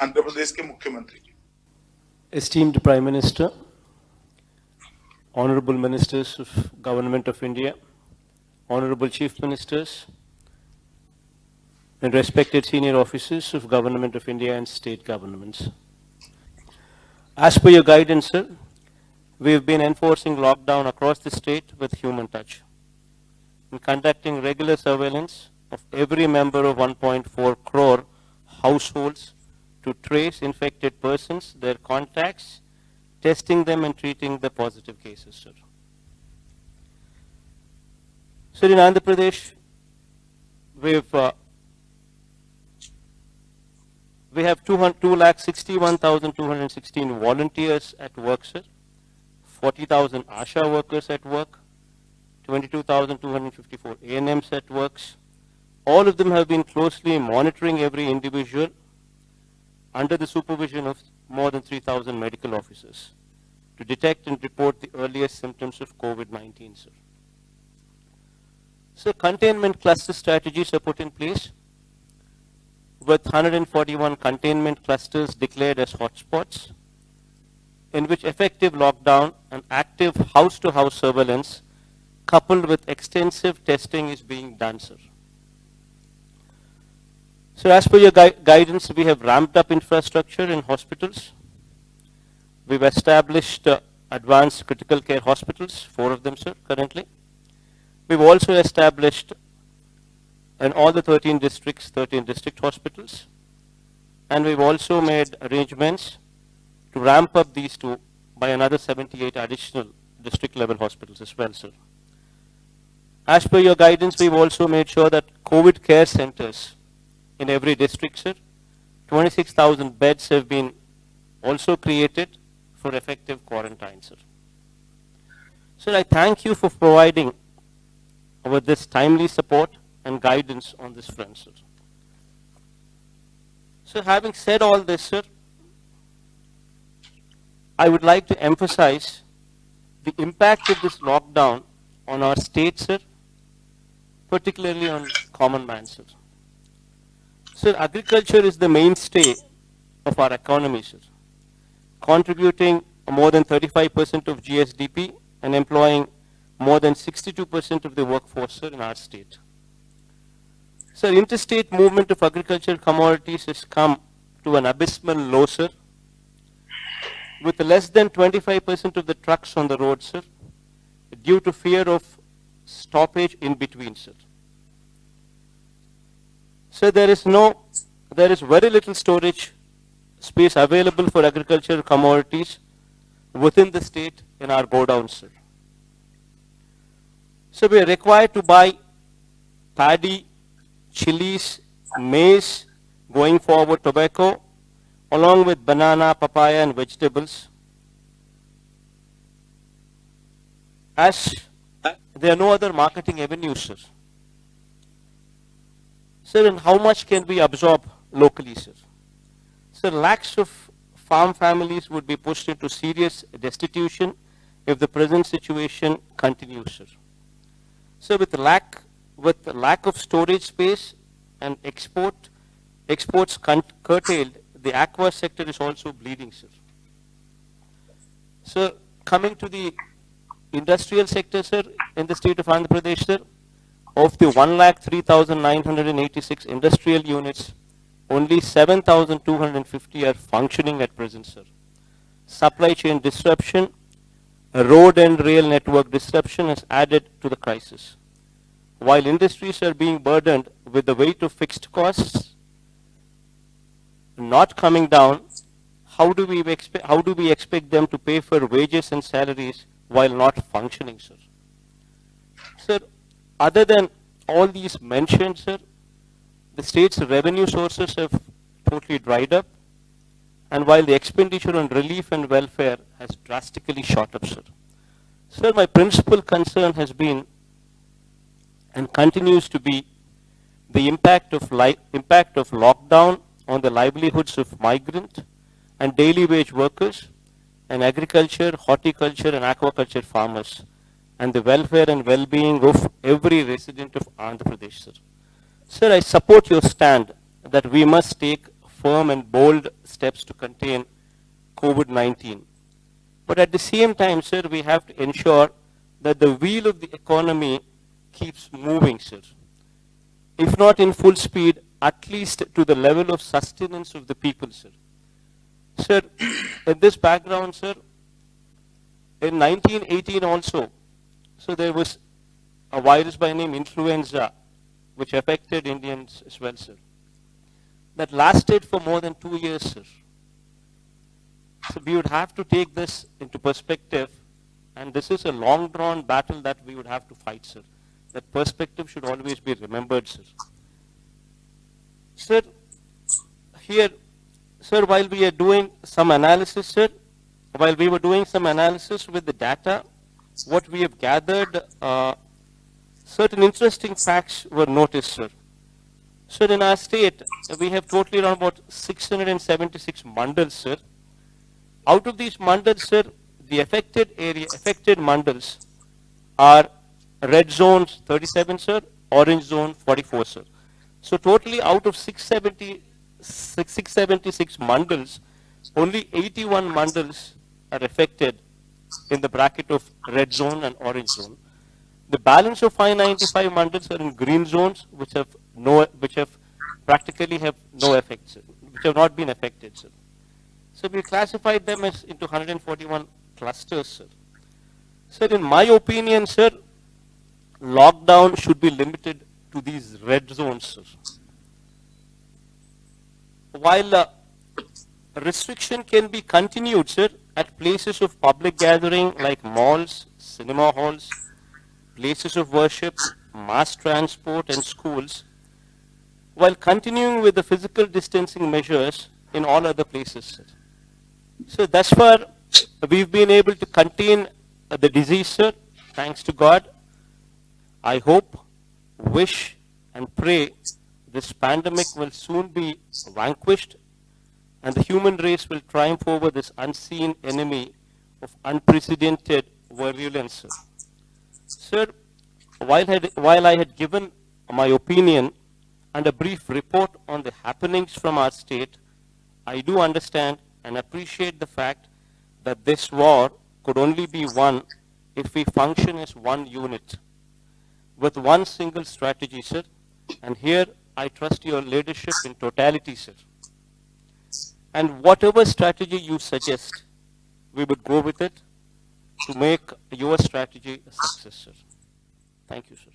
आंध्र प्रदेश के मुख्यमंत्री जी। Esteemed Prime Minister, Honorable Ministers of Government of India, Honorable Chief Ministers, and respected senior officers of Government of India and state governments. As per your guidance, sir, we have been enforcing lockdown across the state with human touch and conducting regular surveillance of every member of 1.4 crore households to trace infected persons, their contacts, testing them and treating the positive cases, sir. Sir, in Andhra Pradesh, we have 2,61,216 volunteers at work, sir, 40,000 ASHA workers at work, 22,254 ANMs at works. All of them have been closely monitoring every individual under the supervision of more than 3,000 medical officers to detect and report the earliest symptoms of COVID-19, sir. So containment cluster strategies are put in place with 141 containment clusters declared as hotspots, in which effective lockdown and active house-to-house surveillance coupled with extensive testing is being done, sir. So as per your guidance, we have ramped up infrastructure in hospitals. We've established advanced critical care hospitals, 4 of them, sir, currently. We've also established in all the 13 districts, 13 district hospitals. And we've also made arrangements to ramp up these 2 by another 78 additional district level hospitals as well, sir. As per your guidance, we've also made sure that COVID care centers in every district, sir, 26,000 beds have been also created for effective quarantine, sir. Sir, I thank you for providing with this timely support and guidance on this front, sir. So having said all this, sir, I would like to emphasize the impact of this lockdown on our state, sir, particularly on common man, sir. Sir, agriculture is the mainstay of our economy, sir, contributing more than 35% of GSDP and employing more than 62% of the workforce, sir, in our state. Sir, interstate movement of agricultural commodities has come to an abysmal low, sir, with less than 25% of the trucks on the road, sir, due to fear of stoppage in between, sir. So there is very little storage space available for agricultural commodities within the state in our godowns, sir. So we are required to buy paddy, chilies, maize, going forward tobacco, along with banana, papaya and vegetables. As there are no other marketing avenues, sir. Sir, and how much can we absorb locally, sir? Sir, lakhs of farm families would be pushed into serious destitution if the present situation continues, sir. So with the lack of storage space and exports curtailed, the aqua sector is also bleeding, sir. So coming to the industrial sector, sir, in the state of Andhra Pradesh, sir, of the 1,03,986 industrial units, only 7,250 are functioning at present, sir. Supply chain disruption, road and rail network disruption has added to the crisis. While industries are being burdened with the weight of fixed costs not coming down, how do we expect them to pay for wages and salaries while not functioning, sir? Sir, other than all these mentioned, sir, the state's revenue sources have totally dried up, and while the expenditure on relief and welfare has drastically shot up, sir. Sir, my principal concern has been and continues to be the impact of lockdown on the livelihoods of migrant and daily wage workers and agriculture, horticulture and aquaculture farmers, and the welfare and well-being of every resident of Andhra Pradesh, sir. Sir, I support your stand that we must take firm and bold steps to contain COVID-19. But at the same time, sir, we have to ensure that the wheel of the economy keeps moving, sir. If not in full speed, at least to the level of sustenance of the people, sir. Sir, in this background, sir, in 1918 also, so there was a virus by name influenza, which affected Indians as well, sir. That lasted for more than 2 years, sir. So we would have to take this into perspective, and this is a long-drawn battle that we would have to fight, sir. That perspective should always be remembered, sir. Sir, here, sir, while we are doing some analysis, sir, while we were doing some analysis with the data, what we have gathered, certain interesting facts were noticed, sir. Sir, in our state, we have totally around about 676 mandals, sir. Out of these mandals, sir, the affected mandals are red zones 37, sir, orange zone 44, sir. So totally out of 676 mandals, only 81 mandals are affected in the bracket of red zone and orange zone. The balance of 595 mandals are in green zones, which have practically have no effect, sir, which have not been affected, sir. So we classified them as into 141 clusters, sir. Sir, in my opinion, sir, lockdown should be limited to these red zones, sir. While restriction can be continued, sir, at places of public gathering like malls, cinema halls, places of worship, mass transport and schools, while continuing with the physical distancing measures in all other places, sir. So thus far, we've been able to contain the disease, sir, thanks to God. I hope, wish and pray this pandemic will soon be vanquished and the human race will triumph over this unseen enemy of unprecedented virulence, sir. Sir, while I had given my opinion and a brief report on the happenings from our state, I do understand and appreciate the fact that this war could only be won if we function as one unit, with one single strategy, sir. And here I trust your leadership in totality, sir. And whatever strategy you suggest, we would go with it to make your strategy a success, sir. Thank you, sir.